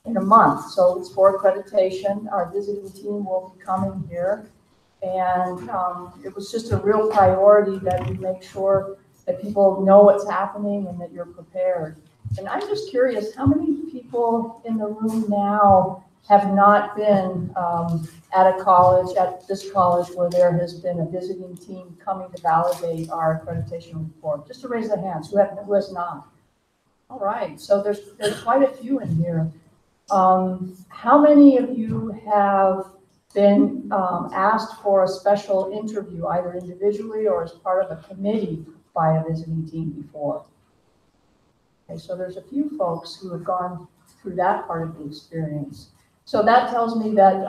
in a month. So it's for accreditation. Our visiting team will be coming here. And it was just a real priority that we make sure that people know what's happening and that you're prepared. And I'm just curious, how many people in the room now have not been at a college, at this college, where there has been a visiting team coming to validate our accreditation report? Just to raise their hands, who has not? All right, so there's quite a few in here. How many of you have been asked for a special interview, either individually or as part of a committee by a visiting team before? Okay, so there's a few folks who have gone through that part of the experience. So that tells me that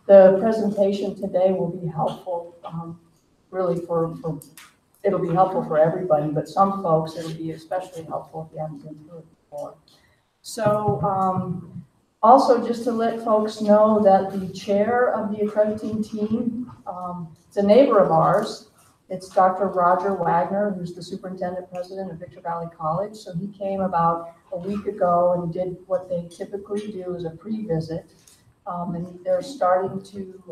the presentation today will be helpful, really it'll be helpful for everybody, but some folks it'll be especially helpful if you haven't been through it before. So also just to let folks know that the chair of the accrediting team, it's a neighbor of ours. It's Dr. Roger Wagner, who's the superintendent president of Victor Valley College. So he came about a week ago and did what they typically do as a pre-visit. And they're starting to,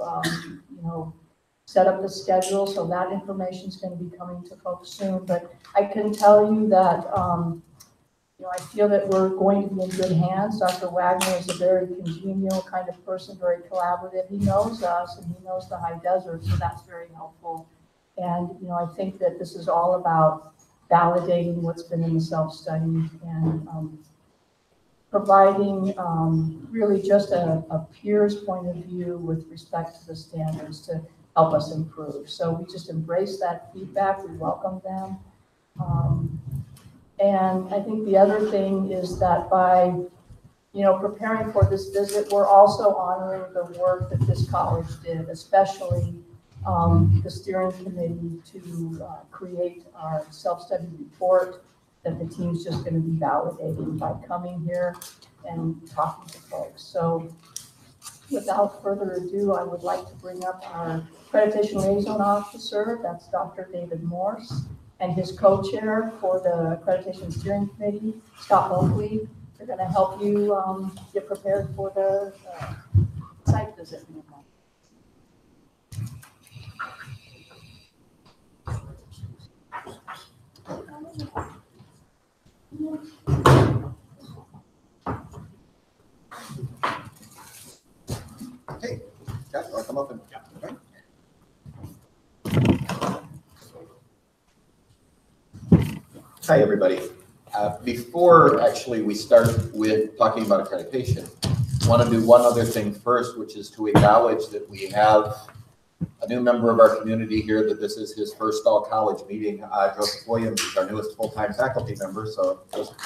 set up the schedule. So that information is going to be coming to folks soon. But I can tell you that, I feel that we're going to be in good hands. Dr. Wagner is a very congenial kind of person, very collaborative. He knows us and he knows the high desert, so that's very helpful. And, I think that this is all about validating what's been in the self-study and providing really just a peer's point of view with respect to the standards to help us improve. So we just embrace that feedback. We welcome them. And I think the other thing is that by, preparing for this visit, we're also honoring the work that this college did, especially the steering committee to create our self-study report that the team's just going to be validating by coming here and talking to folks. So without further ado, I would like to bring up our accreditation liaison officer, that's Dr. David Morse, and his co-chair for the accreditation steering committee, Scott Oakley. They're going to help you get prepared for the site visit. Hey, Scott, you want to come up and okay. Hi, everybody. Before actually we start with talking about accreditation, I want to do one other thing first, which is to acknowledge that we have a new member of our community here, that this is his first all-college meeting. Joseph Williams is our newest full-time faculty member. So, Joseph,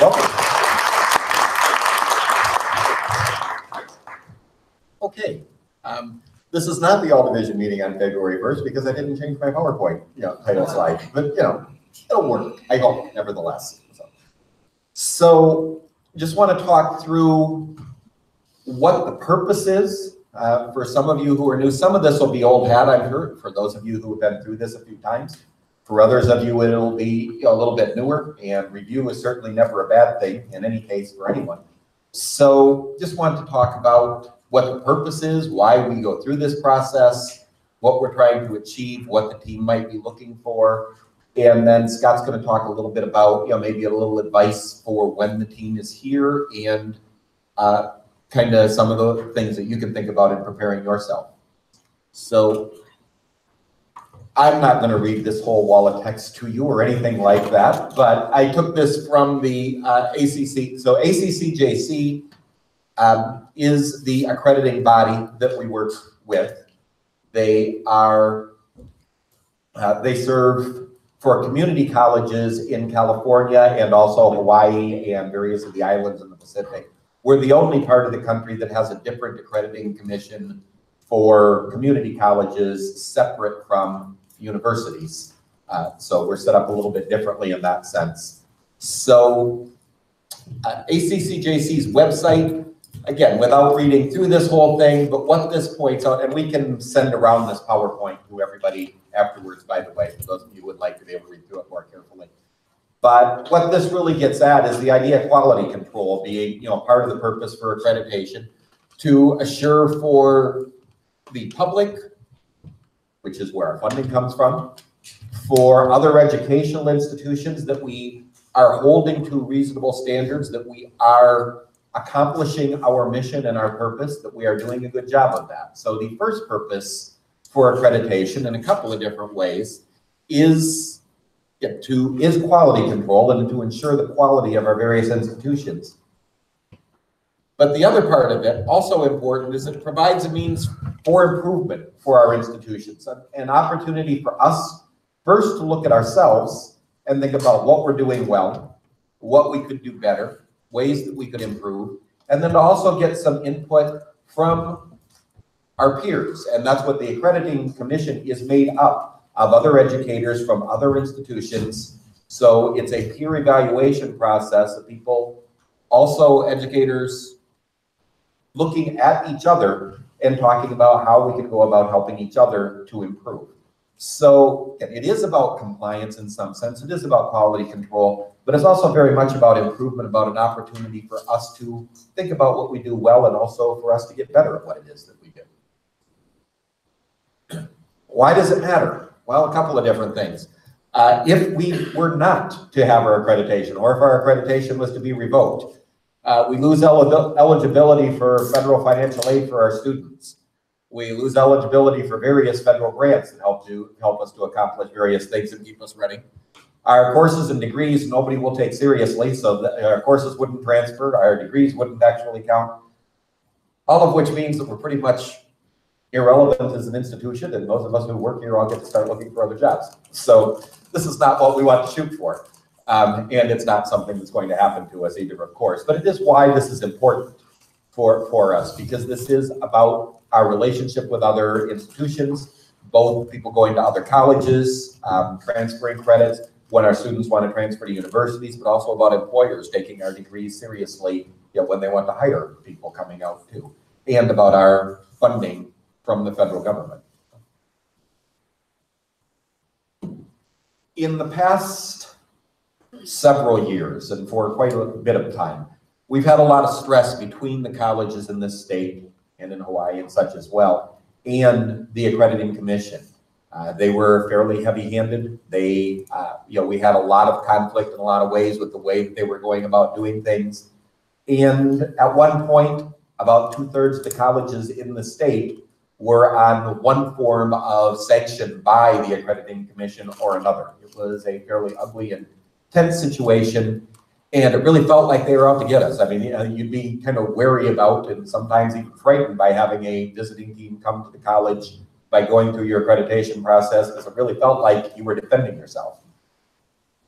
welcome. Okay. This is not the all-division meeting on February 1st because I didn't change my PowerPoint title slide. But, it'll work, I hope, nevertheless. So just want to talk through what the purpose is. For some of you who are new, some of this will be old hat, I'm sure, for those of you who have been through this a few times. For others of you, it'll be a little bit newer, and review is certainly never a bad thing in any case for anyone. So just wanted to talk about what the purpose is, why we go through this process, what we're trying to achieve, what the team might be looking for. And then Scott's going to talk a little bit about, maybe a little advice for when the team is here and kind of some of the things that you can think about in preparing yourself. So I'm not going to read this whole wall of text to you or anything like that, but I took this from the ACC. So ACCJC is the accrediting body that we work with. They serve for community colleges in California and also Hawaii and various of the islands in the Pacific. We're the only part of the country that has a different accrediting commission for community colleges separate from universities. So we're set up a little bit differently in that sense. So ACCJC's website, again, without reading through this whole thing, but what this points out, and we can send around this PowerPoint to everybody afterwards, by the way, for those of you who would like to be able to read through it more carefully. But what this really gets at is the idea of quality control being, part of the purpose for accreditation, to assure for the public, which is where our funding comes from, for other educational institutions that we are holding to reasonable standards, that we are accomplishing our mission and our purpose, that we are doing a good job of that. So the first purpose for accreditation in a couple of different ways is quality control and to ensure the quality of our various institutions. But the other part of it, also important, is it provides a means for improvement for our institutions, an opportunity for us first to look at ourselves and think about what we're doing well, what we could do better, ways that we could improve, and then to also get some input from our peers. And that's what the Accrediting Commission is made up of, other educators from other institutions. So it's a peer evaluation process of people, also educators, looking at each other and talking about how we can go about helping each other to improve. So it is about compliance in some sense. It is about quality control, but it's also very much about improvement, about an opportunity for us to think about what we do well and also for us to get better at what it is that we do. Why does it matter? Well, a couple of different things. If we were not to have our accreditation, or if our accreditation was to be revoked, we lose eligibility for federal financial aid for our students. We lose eligibility for various federal grants that help us to accomplish various things and keep us running. Our courses and degrees, nobody will take seriously, so that our courses wouldn't transfer, our degrees wouldn't actually count. All of which means that we're pretty much irrelevant as an institution, and those of us who work here all get to start looking for other jobs. So this is not what we want to shoot for. And it's not something that's going to happen to us either, of course, but it is why this is important for us, because this is about our relationship with other institutions, both people going to other colleges, transferring credits when our students want to transfer to universities, but also about employers taking our degrees seriously, when they want to hire people coming out too, and about our funding from the federal government. In the past several years, and for quite a bit of time, we've had a lot of stress between the colleges in this state and in Hawaii and such as well, and the Accrediting Commission. They were fairly heavy-handed. They, we had a lot of conflict in a lot of ways with the way that they were going about doing things. And at one point, about 2/3 of the colleges in the state were on one form of sanction by the Accrediting Commission or another. It was a fairly ugly and tense situation, and it really felt like they were out to get us. I mean, you'd be kind of wary about and sometimes even frightened by having a visiting team come to the college by going through your accreditation process, because it really felt like you were defending yourself.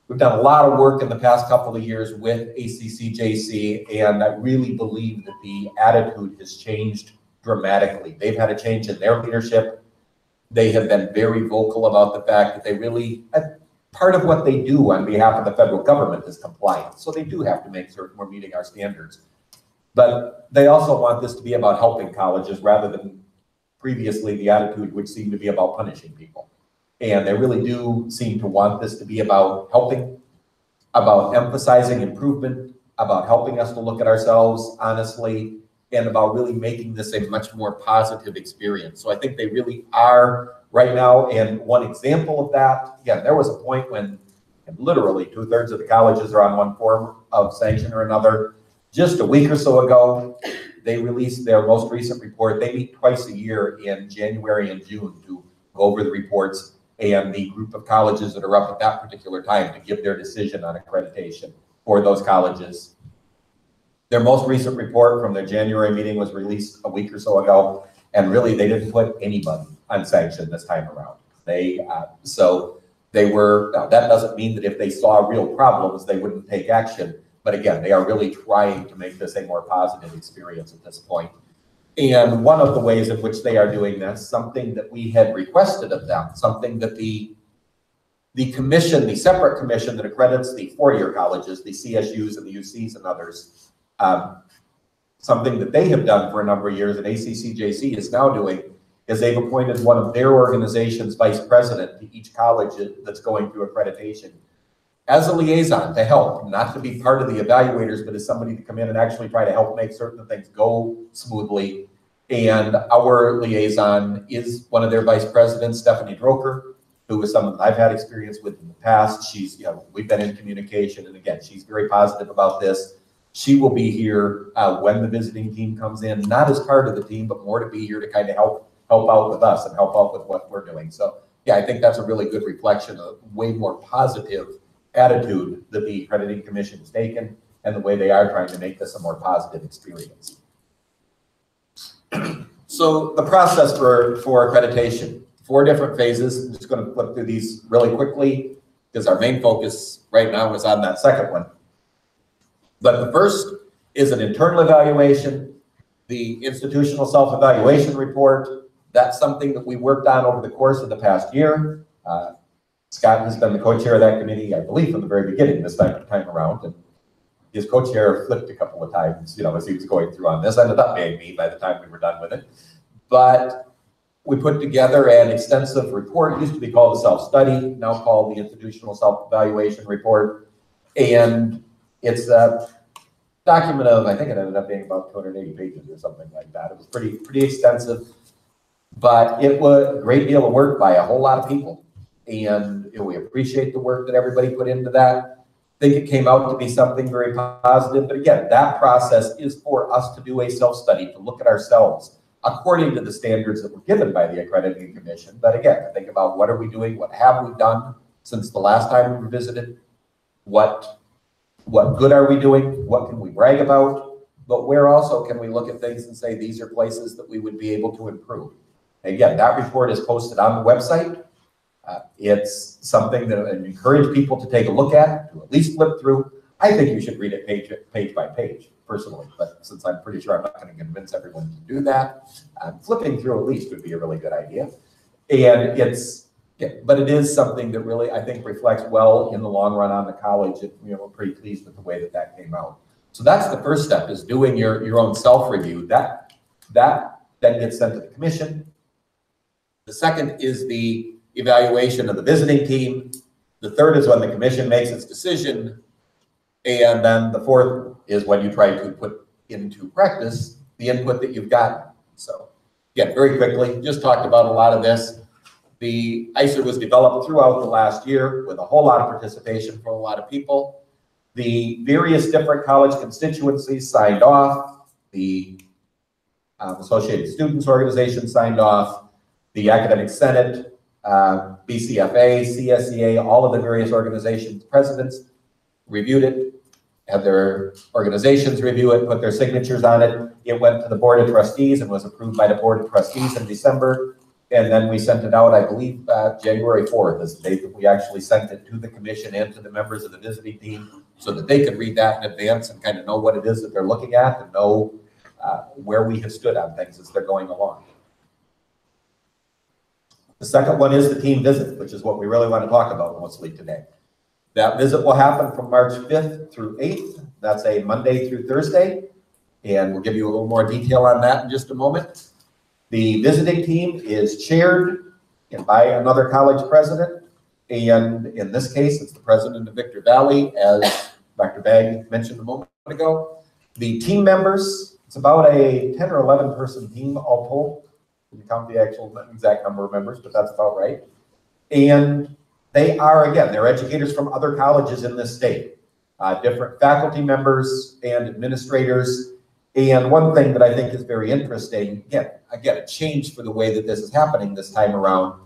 We've done a lot of work in the past couple of years with ACCJC, and I really believe that the attitude has changed dramatically. They've had a change in their leadership. They have been very vocal about the fact that they really, part of what they do on behalf of the federal government is compliance. So they do have to make certain we're meeting our standards. But they also want this to be about helping colleges rather than previously the attitude which seemed to be about punishing people. And they really do seem to want this to be about helping, about emphasizing improvement, about helping us to look at ourselves honestly, and about really making this a much more positive experience. So I think they really are right now. And one example of that, again, there was a point when literally 2/3 of the colleges are on one form of sanction or another. Just a week or so ago, they released their most recent report. They meet twice a year in January and June to go over the reports and the group of colleges that are up at that particular time to give their decision on accreditation for those colleges. Their most recent report from their January meeting was released a week or so ago, and really they didn't put anybody on sanction this time around. So they were, that doesn't mean that if they saw real problems, they wouldn't take action. But again, they are really trying to make this a more positive experience at this point. And one of the ways in which they are doing this, something that we had requested of them, something that the commission, the separate commission that accredits the four-year colleges, the CSUs and the UCs and others, something that they have done for a number of years and ACCJC is now doing, is they've appointed one of their organization's vice president to each college that's going through accreditation as a liaison to help, not to be part of the evaluators, but as somebody to come in and actually try to help make certain things go smoothly. And our liaison is one of their vice presidents, Stephanie Droker, who is someone I've had experience with in the past. She's, we've been in communication, and again, she's very positive about this. She will be here when the visiting team comes in, not as part of the team, but more to be here to kind of help out with us and help out with what we're doing. So yeah, I think that's a really good reflection of way more positive attitude that the accrediting commission has taken and the way they are trying to make this a more positive experience. So the process for accreditation, 4 different phases. I'm just going to flip through these really quickly because our main focus right now is on that second one. But the first is an internal evaluation, the institutional self-evaluation report. That's something that we worked on over the course of the past year. Scott has been the co-chair of that committee, I believe, from the very beginning this time around. And his co-chair flipped a couple of times, as he was going through on this. Ended up being me by the time we were done with it. But we put together an extensive report. It used to be called the self-study, now called the institutional self-evaluation report. And it's a document of, I think it ended up being about 280 pages or something like that. It was pretty extensive, but it was a great deal of work by a whole lot of people. And we appreciate the work that everybody put into that. I think it came out to be something very positive. But again, that process is for us to do a self-study, to look at ourselves according to the standards that were given by the accrediting commission. But again, think about what are we doing? What have we done since the last time we were visited? What good are we doing? What can we brag about? But where also can we look at things and say, these are places that we would be able to improve? Again, that report is posted on the website. It's something that I encourage people to take a look at, to at least flip through. I think you should read it page by page, personally, but since I'm pretty sure I'm not going to convince everyone to do that, flipping through at least would be a really good idea. And but it is something that really, I think, reflects well in the long run on the college. And, we're pretty pleased with the way that came out. So that's the first step, is doing your own self-review. That then gets sent to the commission. The second is the evaluation of the visiting team. The third is when the commission makes its decision. And then the fourth is when you try to put into practice the input that you've gotten. So again, very quickly, just talked about a lot of this. The ICER was developed throughout the last year with a whole lot of participation from a lot of people. The various different college constituencies signed off. The Associated Students Organization signed off. The Academic Senate, BCFA, CSEA, all of the various organizations' presidents reviewed it, had their organizations review it, put their signatures on it. It went to the Board of Trustees and was approved by the Board of Trustees in December. And then we sent it out, I believe, January 4th is the date that we actually sent it to the commission and to the members of the visiting team so that they could read that in advance and kind of know what it is that they're looking at and know where we have stood on things as they're going along. The second one is the team visit, which is what we really want to talk about mostly today. That visit will happen from March 5th through 8th. That's a Monday through Thursday. And we'll give you a little more detail on that in just a moment. The visiting team is chaired by another college president. And in this case, it's the president of Victor Valley, as Dr. Bagg mentioned a moment ago. The team members, it's about a 10 or 11 person team all told. You count the actual exact number of members, but that's about right. And they are, again, they're educators from other colleges in this state, different faculty members and administrators. And one thing that I think is very interesting, again, a change for the way that this is happening this time around.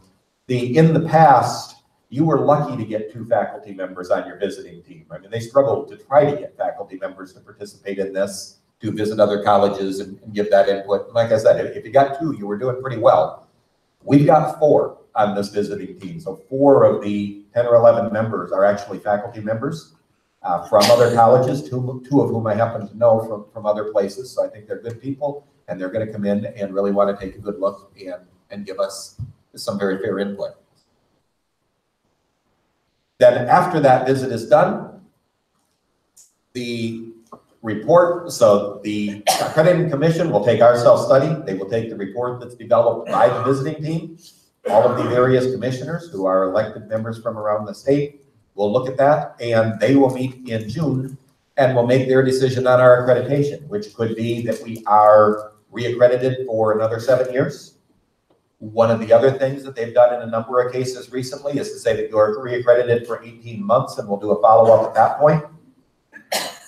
In the past, you were lucky to get 2 faculty members on your visiting team. I mean, they struggled to try to get faculty members to participate in this, to visit other colleges and give that input. Like I said, if you got 2, you were doing pretty well. We've got 4 on this visiting team. So 4 of the 10 or 11 members are actually faculty members from other colleges, two of whom I happen to know from other places. So I think they're good people, and they're going to come in and really want to take a good look and give us some very fair input. Then after that visit is done, the report, so the accrediting commission will take our self-study. They will take the report that's developed by the visiting team, all of the various commissioners who are elected members from around the state. will look at that, and they will meet in June and will make their decision on our accreditation, which could be that we are reaccredited for another 7 years. One of the other things that they've done in a number of cases recently is to say that you're reaccredited for 18 months and we'll do a follow-up at that point.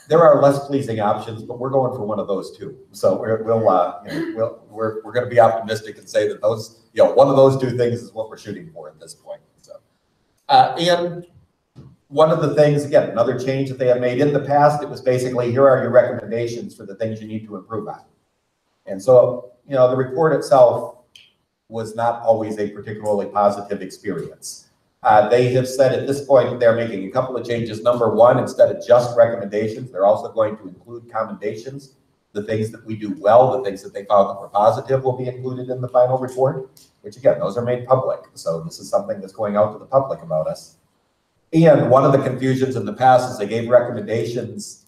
There are less pleasing options, but we're going for one of those too. So we're going to be optimistic and say that those, one of those two things is what we're shooting for at this point. So, and one of the things, again, another change that they have made in the past, it was basically, here are your recommendations for the things you need to improve on. And so, the report itself was not always a particularly positive experience. They have said at this point they're making a couple of changes. Number one, instead of just recommendations, they're also going to include commendations. The things that we do well, the things that they found that were positive will be included in the final report, which again, those are made public. So this is something that's going out to the public about us. And one of the confusions in the past is they gave recommendations,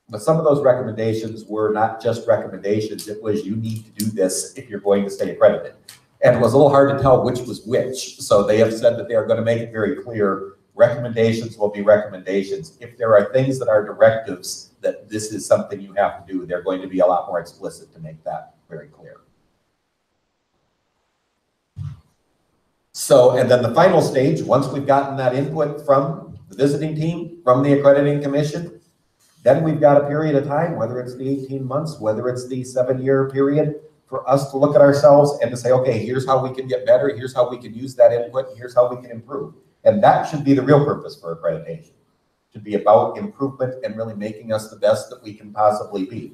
but some of those recommendations were not just recommendations. It was, you need to do this if you're going to stay accredited. And it was a little hard to tell which was which. So they have said that they are going to make it very clear. Recommendations will be recommendations. If there are things that are directives that this is something you have to do, they're going to be a lot more explicit to make that very clear. So, and then the final stage, once we've gotten that input from the visiting team, from the accrediting commission, then we've got a period of time, whether it's the 18 months, whether it's the 7-year period, for us to look at ourselves and to say, okay, here's how we can get better, here's how we can use that input, here's how we can improve. And that should be the real purpose for accreditation. It should be about improvement and really making us the best that we can possibly be.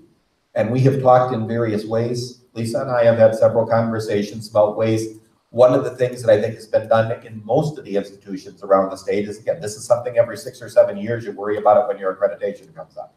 And we have talked in various ways. Lisa and I have had several conversations about ways. One of the things that I think has been done in most of the institutions around the state is, again, this is something every 6 or 7 years you worry about it when your accreditation comes up.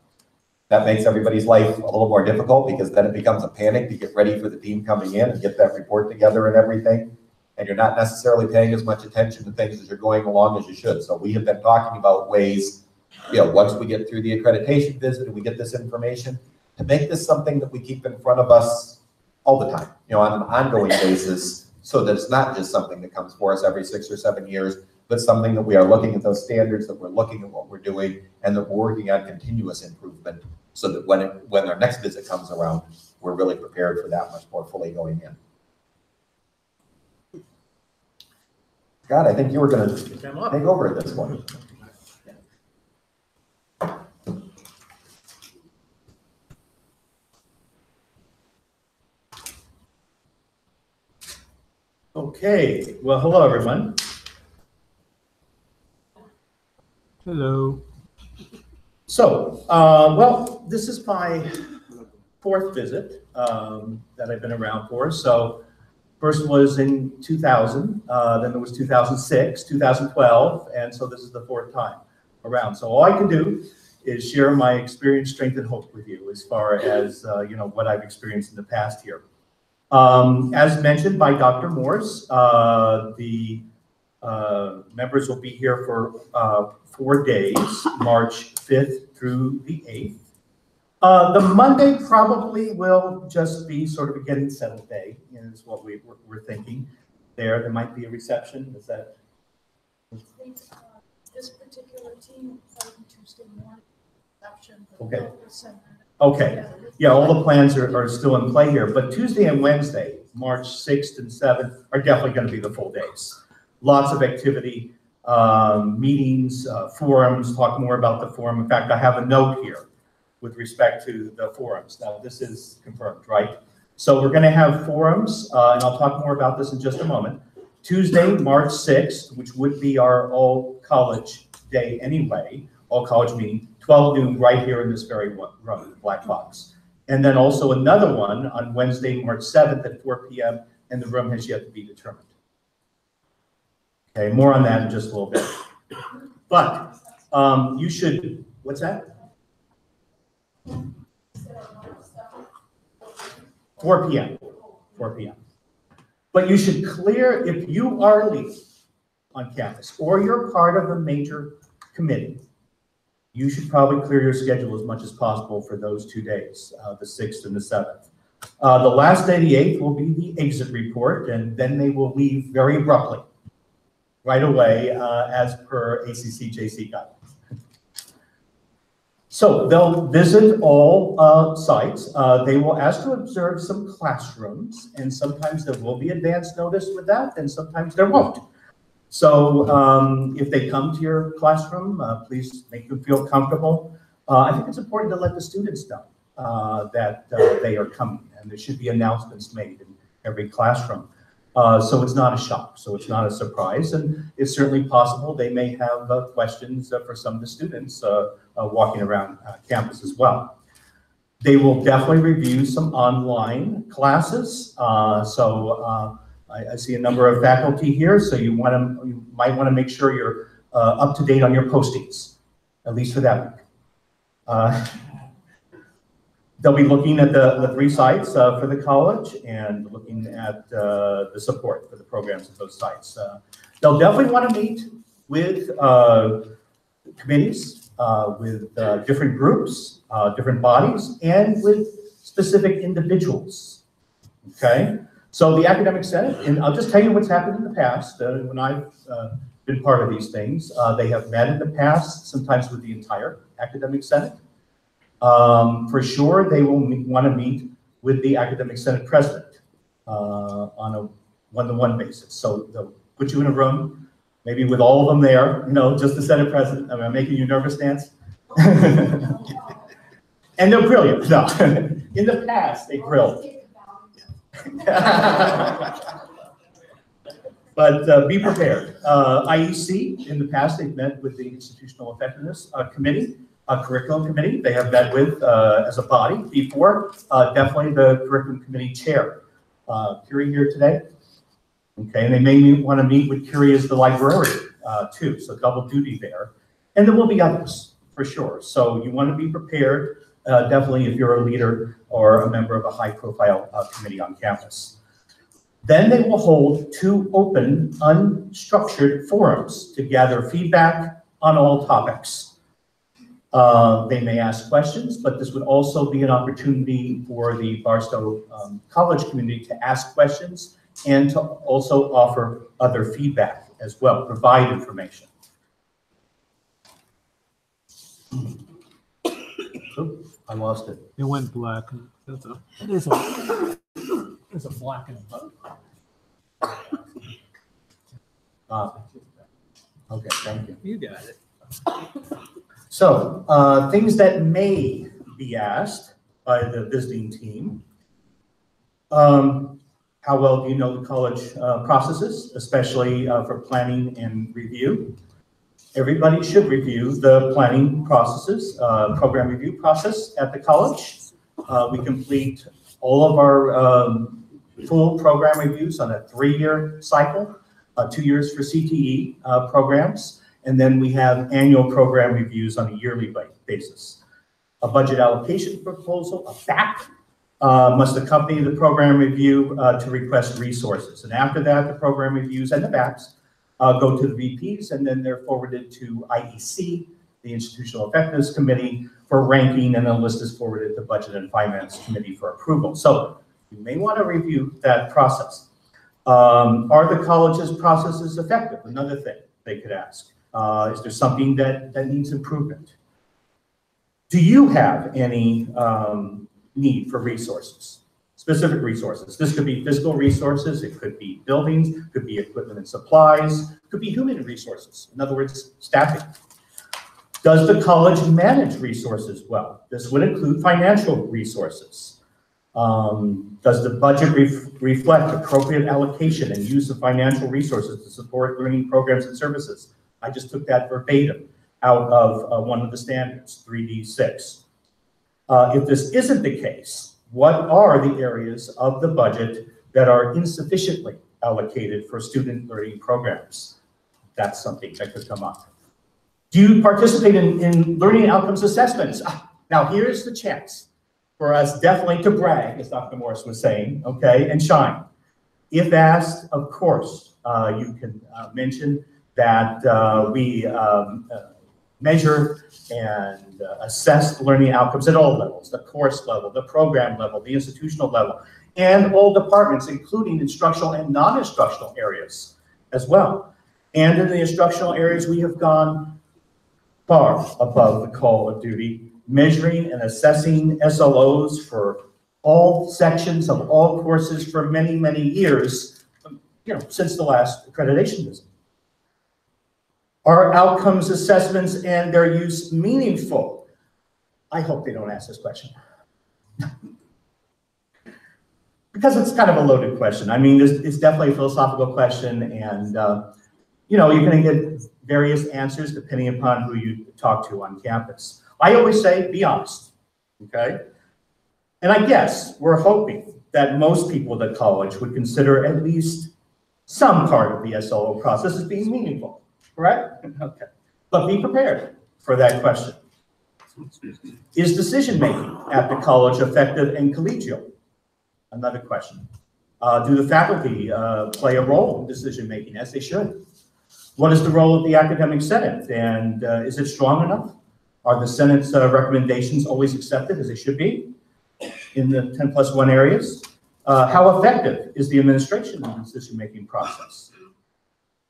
That makes everybody's life a little more difficult because then it becomes a panic to get ready for the team coming in and get that report together and everything. And you're not necessarily paying as much attention to things as you're going along as you should. So we have been talking about ways, once we get through the accreditation visit and we get this information, to make this something that we keep in front of us all the time, on an ongoing basis, so that it's not just something that comes for us every 6 or 7 years, but something that we are looking at those standards, that we're looking at what we're doing, and that we're working on continuous improvement, so that when our next visit comes around, we're really prepared for that much more fully going in. Scott, I think you were going to take over at this point. Okay, well, hello, everyone. Hello. So, well, this is my 4th visit that I've been around for. So, first was in 2000, then there was 2006, 2012, and so this is the 4th time around. So all I can do is share my experience, strength, and hope with you as far as, what I've experienced in the past here. As mentioned by Dr. Morse, the members will be here for 4 days, March 5th through the 8th. The Monday probably will just be sort of a getting settled day, is what we're thinking. There might be a reception. Is that? This particular team on Tuesday morning reception. Okay. Okay. Yeah, all the plans are still in play here, but Tuesday and Wednesday, March 6th and 7th, are definitely going to be the full days. Lots of activity, meetings, forums, talk more about the forum. In fact, I have a note here with respect to the forums. Now, this is confirmed, right? So we're going to have forums, and I'll talk more about this in just a moment. Tuesday, March 6th, which would be our all-college day anyway, all-college meeting, 12 noon right here in this very room, Black Box. And then also another one on Wednesday, March 7th at 4 p.m., and the room has yet to be determined. Okay, more on that in just a little bit. But you should, what's that? 4 p.m. 4 p.m. But you should clear, if you are leaving on campus or you're part of a major committee, you should probably clear your schedule as much as possible for those 2 days, the 6th and the 7th. The last day, the 8th, will be the exit report, and then they will leave very abruptly. right away as per ACCJC guidelines. So they'll visit all sites. They will ask to observe some classrooms, and sometimes there will be advance notice with that, and sometimes there won't. So if they come to your classroom, please make them feel comfortable. I think it's important to let the students know that they are coming, and there should be announcements made in every classroom. So it's not a shock, so it's not a surprise, and it's certainly possible they may have questions for some of the students walking around campus as well. They will definitely review some online classes. I see a number of faculty here, so you might want to make sure you're up to date on your postings, at least for that week. They'll be looking at the 3 sites for the college and looking at the support for the programs at those sites. They'll definitely want to meet with committees, with different groups, different bodies, and with specific individuals, okay? So the Academic Senate, and I'll just tell you what's happened in the past when I've been part of these things. They have met in the past, sometimes with the entire Academic Senate. For sure, they will want to meet with the Academic Senate President on a one-to-one basis. So they'll put you in a room, maybe with all of them there, just the Senate President. Am I making you nervous, Nance? And they're brilliant. No, in the past, they grilled. But be prepared. IEC, in the past, they've met with the Institutional Effectiveness Committee, Curriculum Committee. They have met with, as a body before, definitely the Curriculum Committee Chair. Curie here today. Okay, and they may want to meet with Curie as the librarian, too, so double duty there. And there will be others, for sure. So you want to be prepared, definitely if you're a leader or a member of a high-profile committee on campus. Then they will hold 2 open, unstructured forums to gather feedback on all topics. They may ask questions, but this would also be an opportunity for the Barstow College community to ask questions and to also offer other feedback as well, provide information. Oh, I lost it. It went black. There's a black and a Okay, thank you. You got it. So, things that may be asked by the visiting team. How well do you know the college processes, especially for planning and review? Everybody should review the planning processes, program review process at the college. We complete all of our full program reviews on a 3-year cycle, 2 years for CTE programs, and then we have annual program reviews on a yearly basis. A budget allocation proposal, a FAP, must accompany the program review to request resources. And after that, the program reviews and the FAPs go to the VPs, and then they're forwarded to IEC, the Institutional Effectiveness Committee, for ranking, and a list is forwarded to Budget and Finance Committee for approval. So you may want to review that process. Are the college's processes effective? Another thing they could ask. Is there something that needs improvement? Do you have any need for resources, specific resources? This could be physical resources, it could be buildings, could be equipment and supplies, could be human resources. In other words, staffing. Does the college manage resources well? This would include financial resources. Does the budget reflect appropriate allocation and use of financial resources to support learning programs and services? I just took that verbatim out of one of the standards, 3D6. If this isn't the case, what are the areas of the budget that are insufficiently allocated for student learning programs? That's something that could come up. Do you participate in learning outcomes assessments? Now here's the chance for us definitely to brag, as Dr. Morris was saying, okay, and shine. If asked, of course, you can mention that we measure and assess learning outcomes at all levels, the course level, the program level, the institutional level, and all departments, including instructional and non-instructional areas as well. And in the instructional areas, we have gone far above the call of duty, measuring and assessing SLOs for all sections of all courses for many, many years, since the last accreditation visit. Are outcomes assessments and their use meaningful? I hope they don't ask this question. Because it's kind of a loaded question. I mean, it's definitely a philosophical question, and you're going to get various answers depending upon who you talk to on campus. I always say, be honest, okay? And I guess we're hoping that most people at college would consider at least some part of the SLO process as being meaningful, correct? Okay. But be prepared for that question. Is decision-making at the college effective and collegial? Another question. Do the faculty play a role in decision-making, as they should? What is the role of the academic senate, and is it strong enough? Are the Senate's recommendations always accepted as they should be in the 10+1 areas? How effective is the administration in the decision-making process?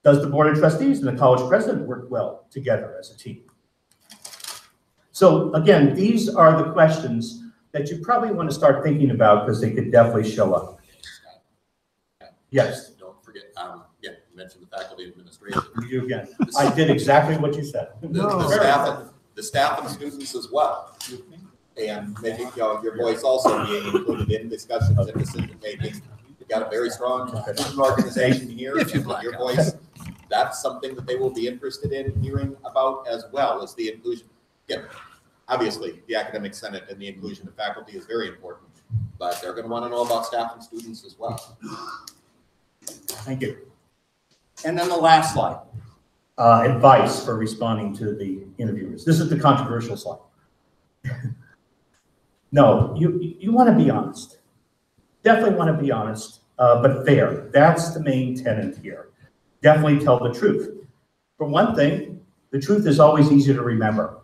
Does the Board of Trustees and the college president work well together as a team? So again, these are the questions that you probably want to start thinking about because they could definitely show up. Yes. Don't forget, you mentioned the faculty administration. You again. I did exactly what you said. The staff and students as well. And making your voice also being included in discussions and decision making. You've got a very strong organization here. Your voice, that's something that they will be interested in hearing about, as well as the inclusion. Again, obviously, the academic senate and the inclusion of faculty is very important, but they're going to want to know about staff and students as well. Thank you. And then the last slide, advice for responding to the interviewers. This is the controversial slide. No, you want to be honest. Definitely want to be honest, but fair. That's the main tenet here. Definitely tell the truth. For one thing, the truth is always easy to remember.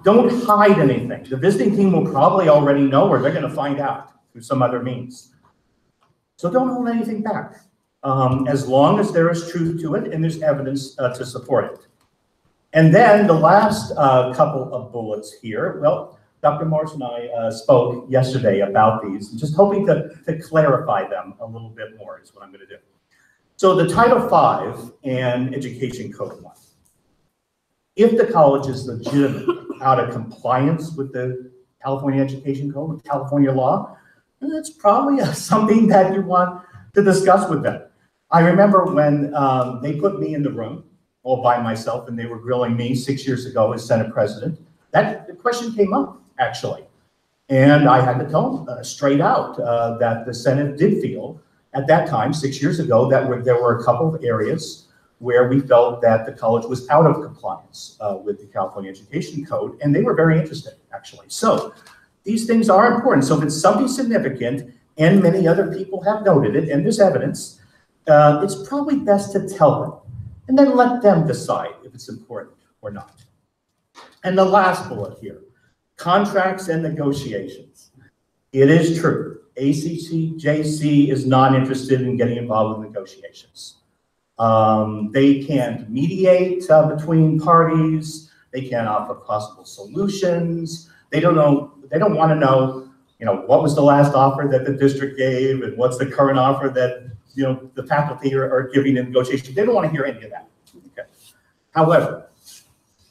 Don't hide anything. The visiting team will probably already know, or they're going to find out through some other means. So don't hold anything back, as long as there is truth to it and there's evidence to support it. And then the last couple of bullets here, well, Dr. Morris and I spoke yesterday about these, just hoping to clarify them a little bit more is what I'm going to do. So the Title V and Education Code 1. If the college is legitimately out of compliance with the California Education Code, with California law, then that's probably something that you want to discuss with them. I remember when they put me in the room all by myself and they were grilling me 6 years ago as Senate President, the question came up, actually. And I had to tell them straight out that the Senate did feel at that time, 6 years ago, that there were a couple of areas where we felt that the college was out of compliance with the California Education Code, and they were very interested, actually. So these things are important. So if it's something significant, and many other people have noted it, and there's evidence, it's probably best to tell them, and then let them decide if it's important or not. And the last bullet here, contracts and negotiations. It is true, ACCJC is not interested in getting involved with negotiations. They can't mediate between parties. They can't offer possible solutions. They don't want to know, what was the last offer that the district gave and what's the current offer that, the faculty are giving in negotiation. They don't want to hear any of that. Okay. However,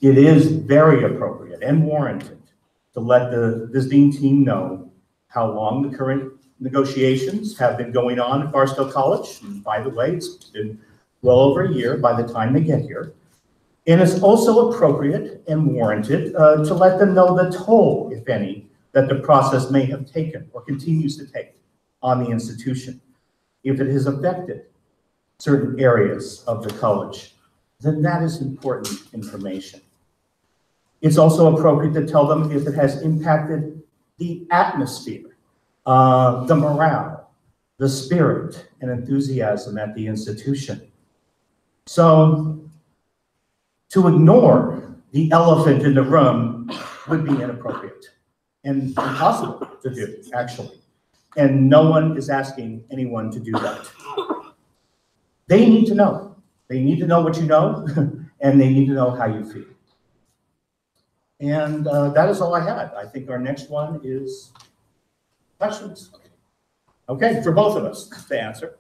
it is very appropriate and warranted to let the visiting team know how long the current negotiations have been going on at Barstow College. And by the way, it's been well over a year by the time they get here. And it's also appropriate and warranted to let them know the toll, if any, that the process may have taken or continues to take on the institution. If it has affected certain areas of the college, then that is important information. It's also appropriate to tell them if it has impacted the atmosphere, the morale, the spirit and enthusiasm at the institution. So to ignore the elephant in the room would be inappropriate and impossible to do, actually. And no one is asking anyone to do that. they need to know. They need to know what you know, and they need to know how you feel. And that is all I had. I think our next one is questions. Okay, for both of us to answer.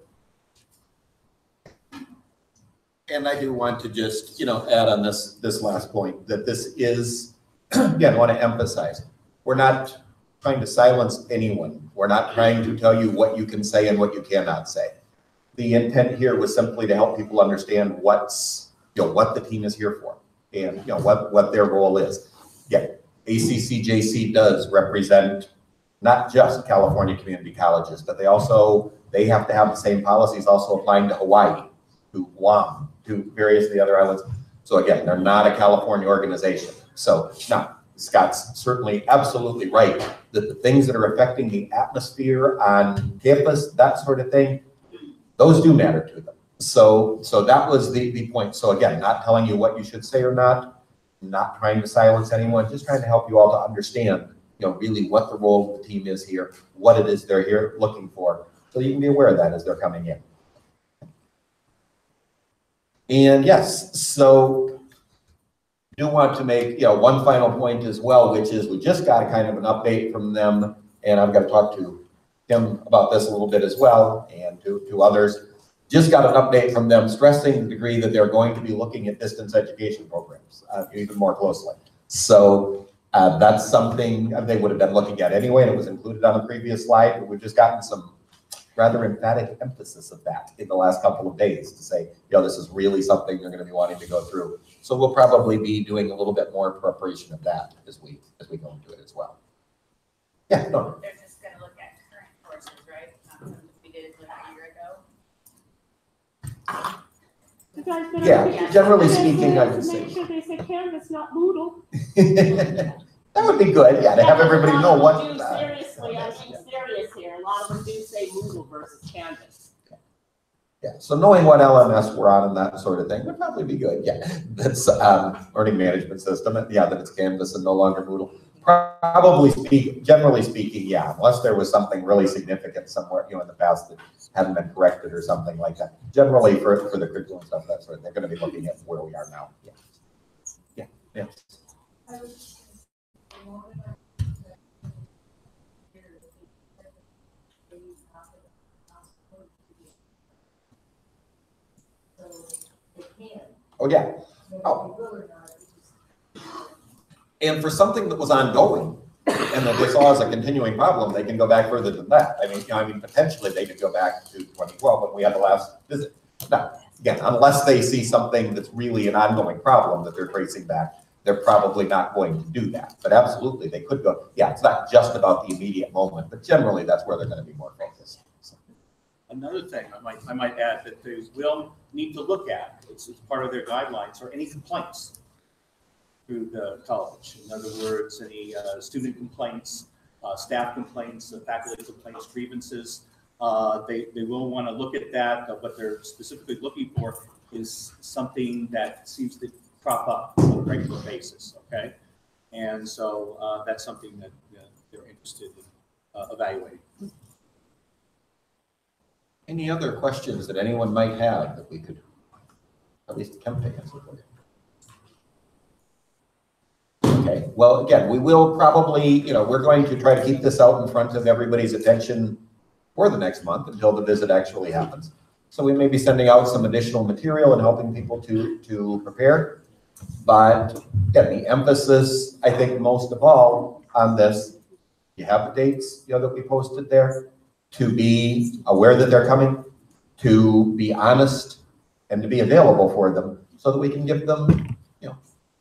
And I do want to just, add on this last point, that this is, again, I want to emphasize, we're not trying to silence anyone. We're not trying to tell you what you can say and what you cannot say. The intent here was simply to help people understand what the team is here for and, what their role is. Yeah, ACCJC does represent not just California community colleges, but they have to have the same policies also applying to Hawaii, to Guam, to various of the other islands. So again, they're not a California organization. So now, Scott's certainly absolutely right that the things that are affecting the atmosphere on campus, that sort of thing, those do matter to them. So that was the point. So again, not telling you what you should say or not trying to silence anyone, just trying to help you all to understand, really what the role of the team is here, what it is they're here looking for, so you can be aware of that as they're coming in. And yes, so I do want to make one final point as well, which is we just got a kind of an update from them, and I've got to talk to Tim about this a little bit as well, and to others. Just got an update from them stressing the degree that they're going to be looking at distance education programs even more closely. So that's something they would have been looking at anyway, and it was included on the previous slide, but we've just gotten some rather emphatic emphasis of that in the last couple of days to say, this is really something they're going to be wanting to go through. So we'll probably be doing a little bit more preparation of that as we go into it as well. Yeah, no. They're just going to look at current courses, right? Not something we did like a year ago. You guys better Yeah, generally speaking, I would say. make sure they say Canvas, not Moodle. That would be good, yeah, to have everybody know what. Seriously, I'm being serious here. A lot of them do say Moodle versus Canvas. Yeah, so knowing what LMS we're on and that sort of thing would probably be good. Yeah, that's learning management system. And yeah, that it's Canvas and no longer Moodle. Generally speaking, yeah, unless there was something really significant somewhere, in the past that hadn't been corrected or something like that. Generally, for the curriculum stuff, that sort of, they're going to be looking at where we are now. Yeah. Oh, yeah. Oh. And for something that was ongoing, and that they saw as a continuing problem, they can go back further than that. I mean, potentially they could go back to 2012 when we had the last visit. Now, again, unless they see something that's really an ongoing problem that they're tracing back, they're probably not going to do that. But absolutely, they could go. Yeah, it's not just about the immediate moment, but generally that's where they're going to be more focused. So. Another thing I might add that they will need to look at, it's part of their guidelines, are any complaints through the college. In other words, any student complaints, staff complaints, faculty complaints, grievances. They will want to look at that. What they're specifically looking for is something that seems to crop up on a regular basis, okay? And so that's something that they're interested in evaluating. Any other questions that anyone might have that we could at least attempt to answer for you? Okay, well, again, we will probably, we're going to try to keep this out in front of everybody's attention for the next month until the visit actually happens. So we may be sending out some additional material and helping people to prepare. But again, the emphasis, I think most of all on this, you have the dates, that we posted there, to be aware that they're coming, to be honest, and to be available for them so that we can give them,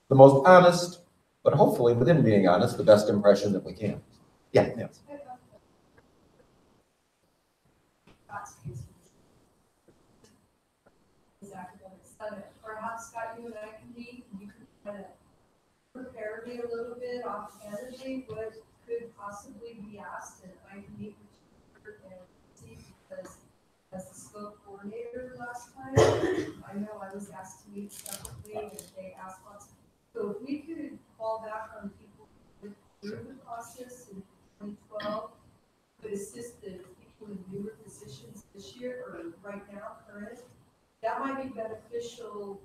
the most honest, but hopefully within being honest, the best impression that we can. Yeah, yes. Perhaps, Scott, you and I can meet, and you can kind of prepare me a little bit offhandedly what could possibly be asked, and I can meet with you and see, because as the scope coordinator last time, I know I was asked to meet separately, and they asked lots of. So if we could fall back on people who went through the process in 2012, could assist the people in newer positions this year or right now, current, that might be beneficial.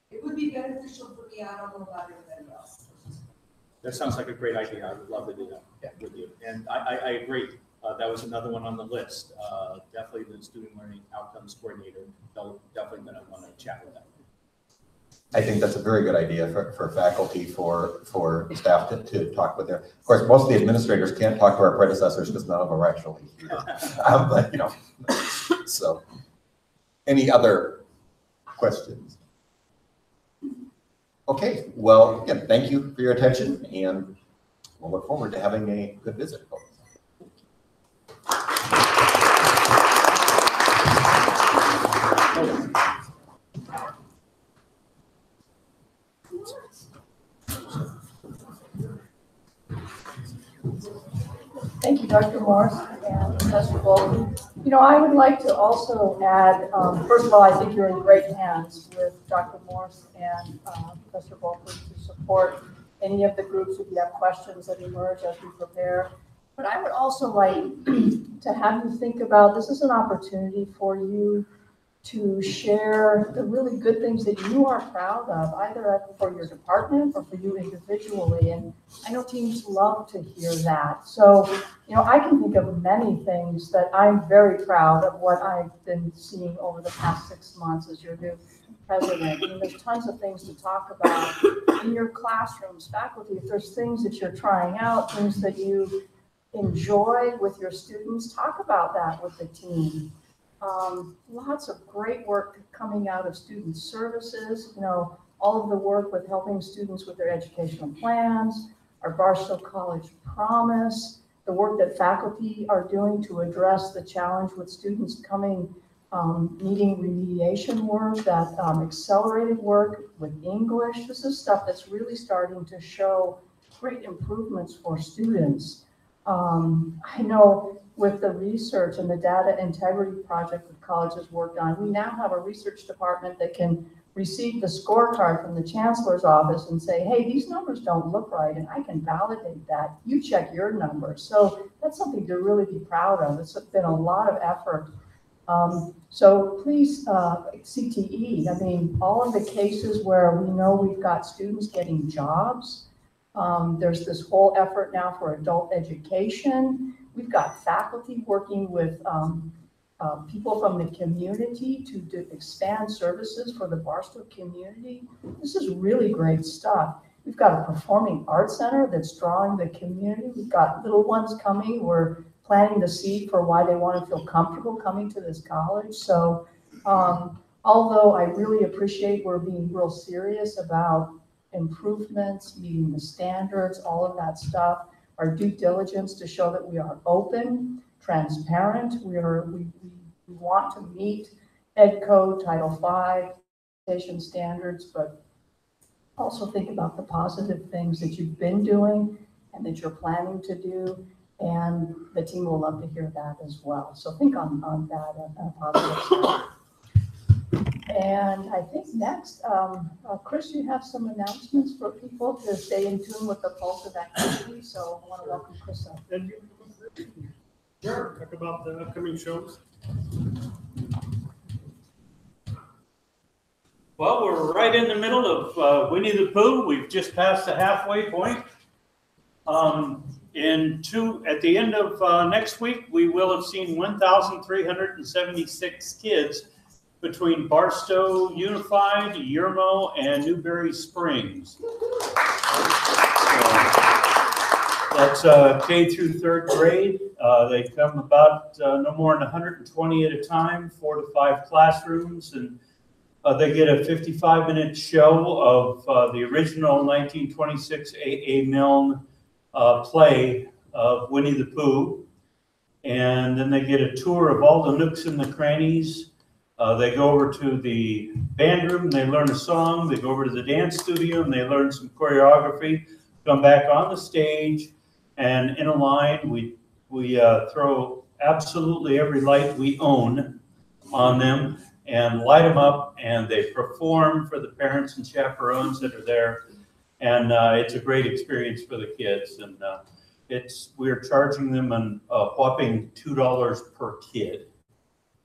It would be beneficial for me. I don't know about everybody else. That sounds like a great idea. I would love to do that with you. And I agree. That was another one on the list. Definitely the student learning outcomes coordinator. They'll definitely gonna want to chat with them. I think that's a very good idea for faculty, for staff to talk with their, of course, most of the administrators can't talk to our predecessors because none of them are actually here. But, you know, so, any other questions? Okay, well, again, thank you for your attention, and we'll look forward to having a good visit. Thank you, Dr. Morris and Professor Bolton. You know, I would like to also add, first of all, I think you're in great hands with Dr. Morris and Professor Bolton to support any of the groups if you have questions that emerge as we prepare. But I would also like to have you think about, this is an opportunity for you to share the really good things that you are proud of, either for your department or for you individually. And I know teams love to hear that. So, you know, I can think of many things that I'm very proud of what I've been seeing over the past 6 months as your new president. I mean, there's tons of things to talk about in your classrooms, faculty, if there's things that you're trying out, things that you enjoy with your students, talk about that with the team. Lots of great work coming out of student services, you know, all of the work with helping students with their educational plans, our Barstow College Promise, the work that faculty are doing to address the challenge with students coming, needing remediation work, that accelerated work with English. This is stuff that's really starting to show great improvements for students. I know with the research and the data integrity project that college has worked on, we now have a research department that can receive the scorecard from the chancellor's office and say, hey, these numbers don't look right, and I can validate that. You check your numbers. So that's something to really be proud of. It's been a lot of effort. So please, CTE, I mean, all of the cases where we know we've got students getting jobs, there's this whole effort now for adult education. We've got faculty working with people from the community to expand services for the Barstow community. This is really great stuff. We've got a performing arts center that's drawing the community. We've got little ones coming. We're planting the seed for why they want to feel comfortable coming to this college. So although I really appreciate we're being real serious about improvements, meeting the standards, all of that stuff, our due diligence to show that we are open, transparent. We want to meet Ed Code, Title V, education standards, but also think about the positive things that you've been doing and that you're planning to do. And the team will love to hear that as well. So think on that and a positive side. And I think next, Chris, you have some announcements for people to stay in tune with the pulse of activity. So I want to welcome Chris up. Sure, talk about the upcoming shows. Well, we're right in the middle of Winnie the Pooh. We've just passed the halfway point. At the end of next week, we will have seen 1,376 kids between Barstow Unified, Yermo, and Newberry Springs. That's K through third grade. They come about no more than 120 at a time, 4 to 5 classrooms, and they get a 55-minute show of the original 1926 A.A. Milne play of Winnie the Pooh. And then they get a tour of all the nooks and the crannies. They go over to the band room, they learn a song. They go over to the dance studio and they learn some choreography. Come back on the stage, and in a line, we throw absolutely every light we own on them and light them up, and they perform for the parents and chaperones that are there. And it's a great experience for the kids. And we're charging them a whopping $2 per kid.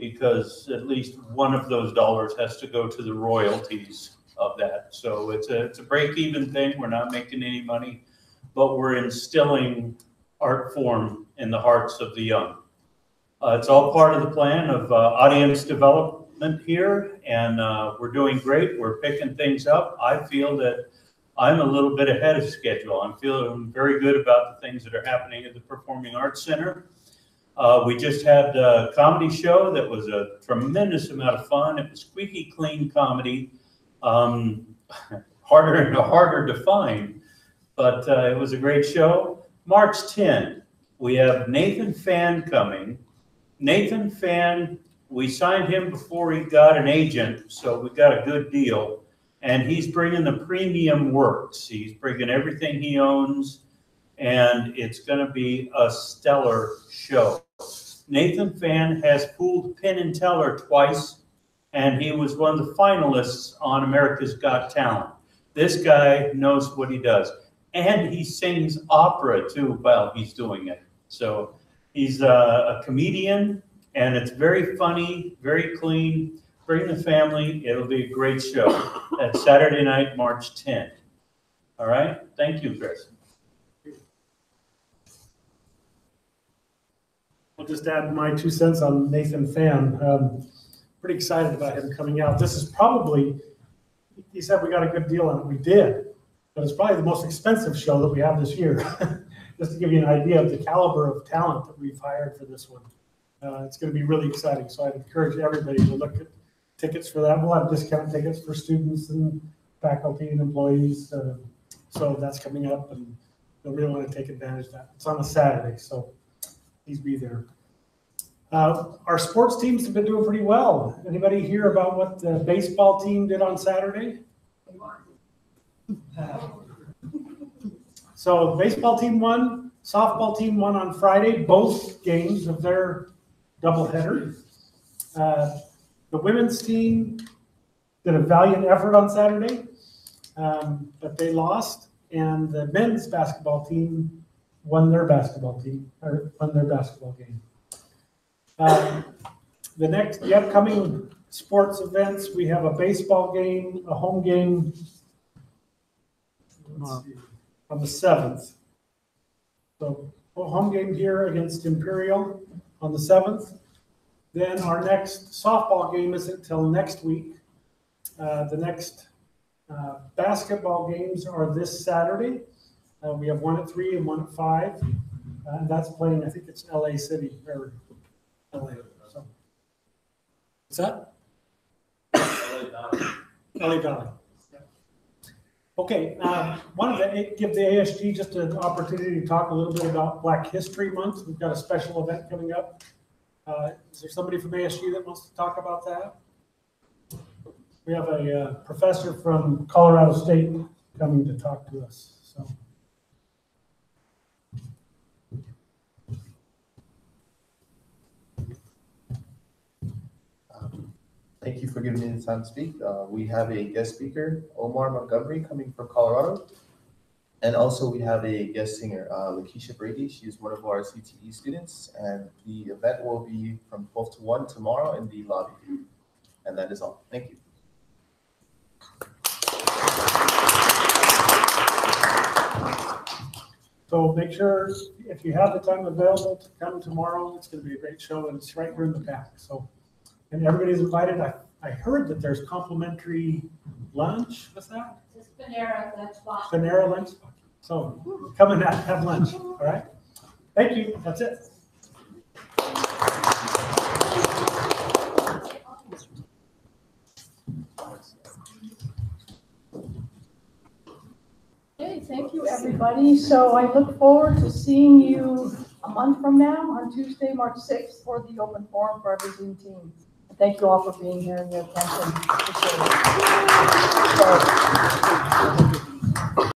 because at least one of those dollars has to go to the royalties of that. So it's a break-even thing. We're not making any money, but we're instilling art form in the hearts of the young. It's all part of the plan of audience development here, and we're doing great. We're picking things up. I feel that I'm a little bit ahead of schedule. I'm feeling very good about the things that are happening at the Performing Arts Center. We just had a comedy show that was a tremendous amount of fun. It was squeaky clean comedy, harder and harder to find, but it was a great show. March 10th, we have Nathan Fan coming. Nathan Fan, we signed him before he got an agent, so we got a good deal. And he's bringing the premium works. He's bringing everything he owns, and it's going to be a stellar show. Nathan Fan has pulled Penn and Teller twice, and he was one of the finalists on America's Got Talent. This guy knows what he does. And he sings opera too while he's doing it. So he's a comedian, and it's very funny, very clean. Bring the family. It'll be a great show. That's Saturday night, March 10th. All right? Thank you, Chris. I'll just add my 2 cents on Nathan Fan. Pretty excited about him coming out. This is probably, he said we got a good deal on it. We did. But it's probably the most expensive show that we have this year. Just to give you an idea of the caliber of talent that we've hired for this one. It's going to be really exciting. So I'd encourage everybody to look at tickets for that. We'll have discount tickets for students and faculty and employees. So that's coming up, and you'll really want to take advantage of that. It's on a Saturday, so please be there. Our sports teams have been doing pretty well. Anybody hear about what the baseball team did on Saturday? So the baseball team won, softball team won on Friday, both games of their doubleheader. The women's team did a valiant effort on Saturday, but they lost, and the men's basketball team won their basketball game. The upcoming sports events, we have a baseball game, a home game on the 7th. So a home game here against Imperial on the 7th. Then our next softball game isn't until next week. The next basketball games are this Saturday. We have one at 3 and one at 5. And that's playing, I think it's LA City, or LA. So. What's that? LA Valley. Okay, wanted to give the ASG just an opportunity to talk a little bit about Black History Month. We've got a special event coming up. Is there somebody from ASG that wants to talk about that? We have a professor from Colorado State coming to talk to us. So. Thank you for giving me the time to speak. We have a guest speaker, Omar Montgomery, coming from Colorado. And also we have a guest singer, Lakeisha Brady. She is one of our CTE students, and the event will be from 12 to 1 tomorrow in the lobby. And that is all. Thank you. So make sure, if you have the time available, to come tomorrow. It's going to be a great show, and it's right here in the back. So, and everybody's invited. I heard that there's complimentary lunch. What's that? It's Panera lunchbox. Panera lunch. So come and have lunch. All right. Thank you. That's it. Okay, thank you, everybody. So I look forward to seeing you a month from now on Tuesday, March 6th for the open forum for every Zoom team. Thank you all for being here and your attention. Appreciate it.